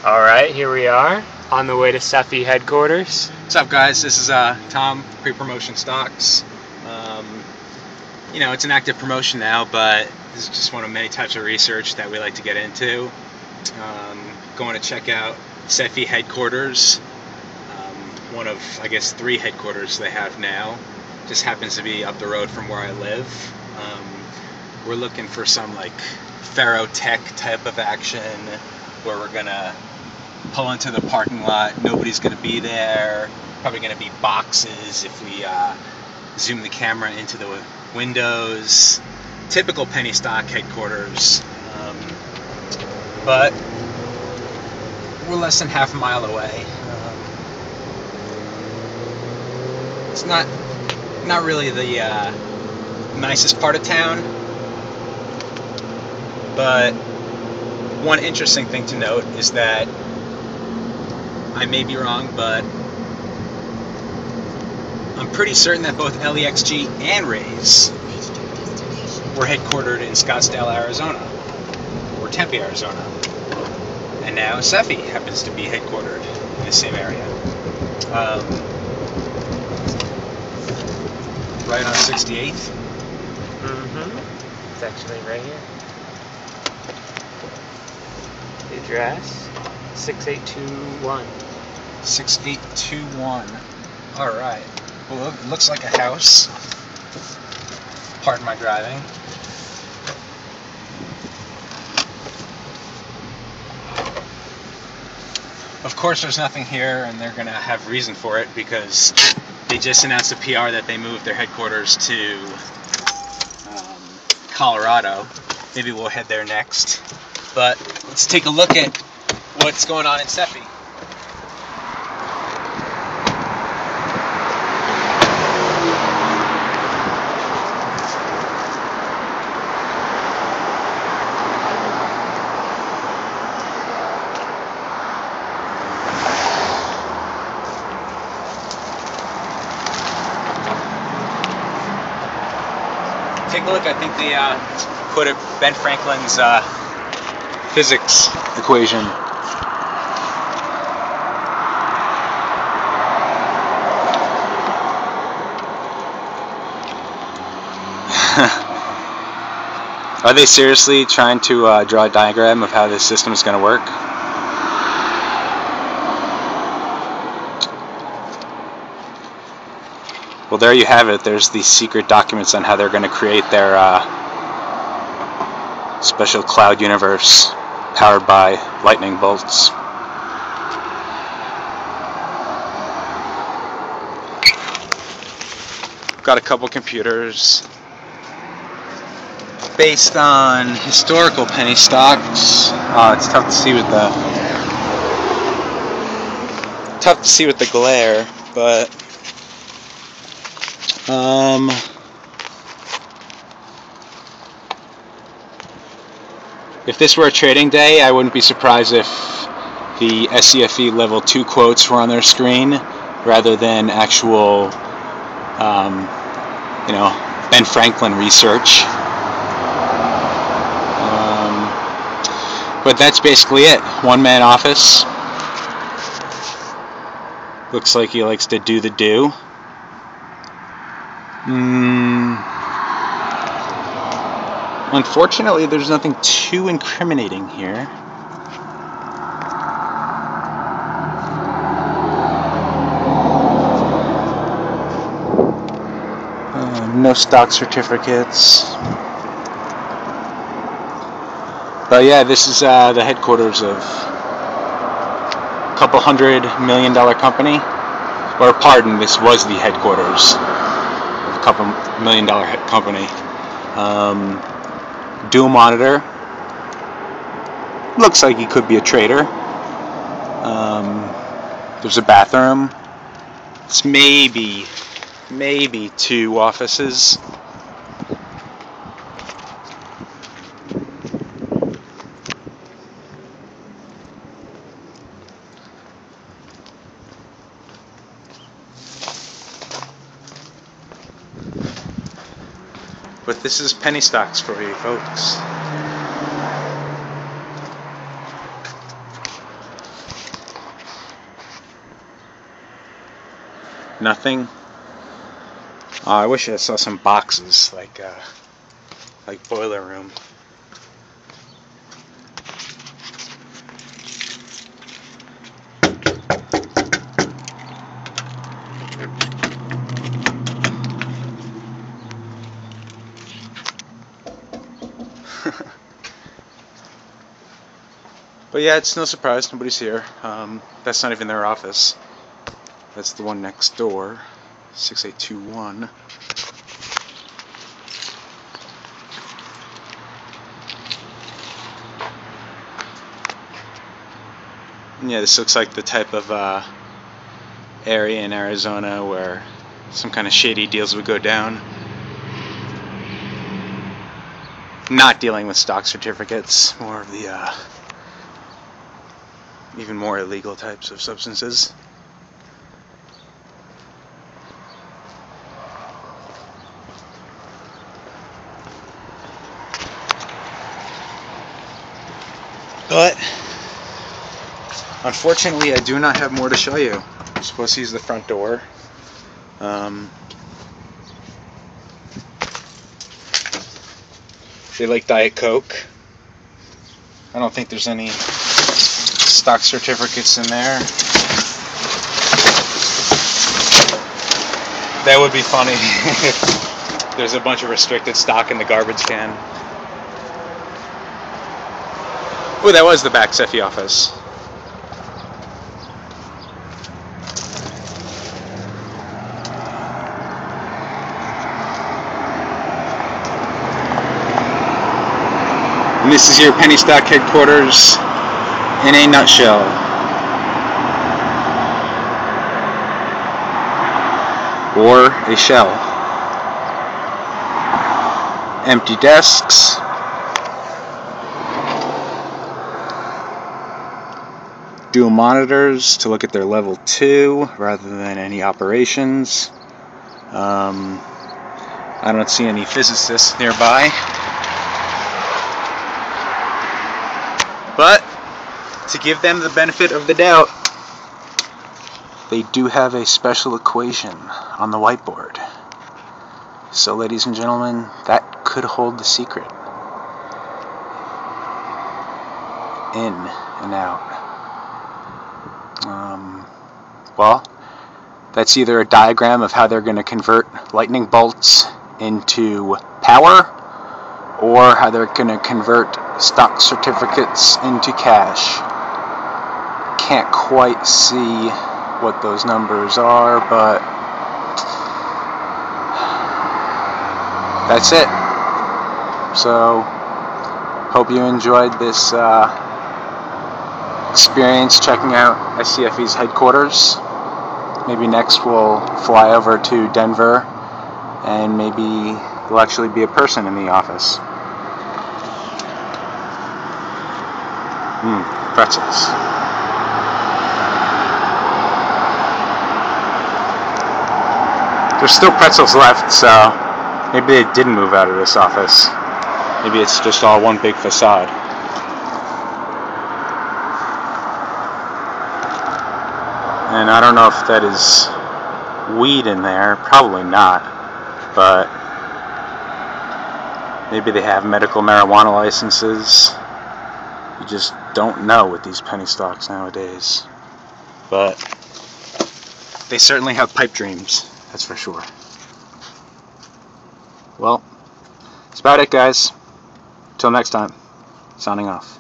Alright, here we are on the way to SEFE headquarters. What's up, guys? This is Tom, Pre-Promotion Stocks. It's an active promotion now, but this is just one of many types of research that we like to get into. Going to check out SEFE headquarters, one of, I guess, 3 headquarters they have now. Just happens to be up the road from where I live. We're looking for some like ferro-tech type of action where we're gonna pull into the parking lot, nobody's gonna be there, probably gonna be boxes if we zoom the camera into the windows. Typical penny stock headquarters, but we're less than half a mile away. It's not really the nicest part of town, but one interesting thing to note is that I may be wrong, but I'm pretty certain that both LEXG and Rays were headquartered in Scottsdale, Arizona, or Tempe, Arizona, and now SEFE happens to be headquartered in the same area. Right on 68th. It's actually right here. The address 6821. 6821. Alright. Well, it looks like a house. Pardon my driving. Of course there's nothing here, and they're going to have reason for it because they just announced a PR that they moved their headquarters to Colorado. Maybe we'll head there next. But let's take a look at what's going on in SEFE. Take a look. I think they put Ben Franklin's physics equation. Are they seriously trying to draw a diagram of how this system is going to work? Well, there you have it. There's the secret documents on how they're going to create their special cloud universe powered by lightning bolts. Got a couple computers based on historical penny stocks. It's tough to see with the glare, but if this were a trading day, I wouldn't be surprised if the SEFE level 2 quotes were on their screen rather than actual, Ben Franklin research. But that's basically it. One-man office. Looks like he likes to do the do. Unfortunately, there's nothing too incriminating here. No stock certificates. But yeah, this is the headquarters of a couple $100 million company. Or pardon, this was the headquarters of a couple $1 million company. Dual monitor. Looks like he could be a trader. There's a bathroom. It's maybe 2 offices. But this is penny stocks for you folks. nothing. I wish I saw some boxes like boiler room. But yeah, it's no surprise, nobody's here. That's not even their office. That's the one next door, 6821. And yeah, this looks like the type of area in Arizona where some kind of shady deals would go down. Not dealing with stock certificates, more of the even more illegal types of substances. But unfortunately, I do not have more to show you. I'm supposed to use the front door. They like Diet Coke. I don't think there's any stock certificates in there. That would be funny if there's a bunch of restricted stock in the garbage can. Oh, that was the back SEFE office. And this is your penny stock headquarters in a nutshell. Or a shell. Empty desks. Dual monitors to look at their level 2 rather than any operations. I don't see any physicists nearby. But to give them the benefit of the doubt, they do have a special equation on the whiteboard. So, ladies and gentlemen, that could hold the secret. In and out. Well, that's either a diagram of how they're going to convert lightning bolts into power, or how they're going to convert stock certificates into cash. Can't quite see what those numbers are, but that's it. So, hope you enjoyed this experience checking out SEFE's headquarters. Maybe next we'll fly over to Denver, and maybe there'll actually be a person in the office. Pretzels. There's still pretzels left, so maybe they didn't move out of this office. Maybe it's just all one big facade. And I don't know if that is weed in there. Probably not. But maybe they have medical marijuana licenses. You just don't know with these penny stocks nowadays. But they certainly have pipe dreams. That's for sure. Well, that's about it, guys. Till next time. Signing off.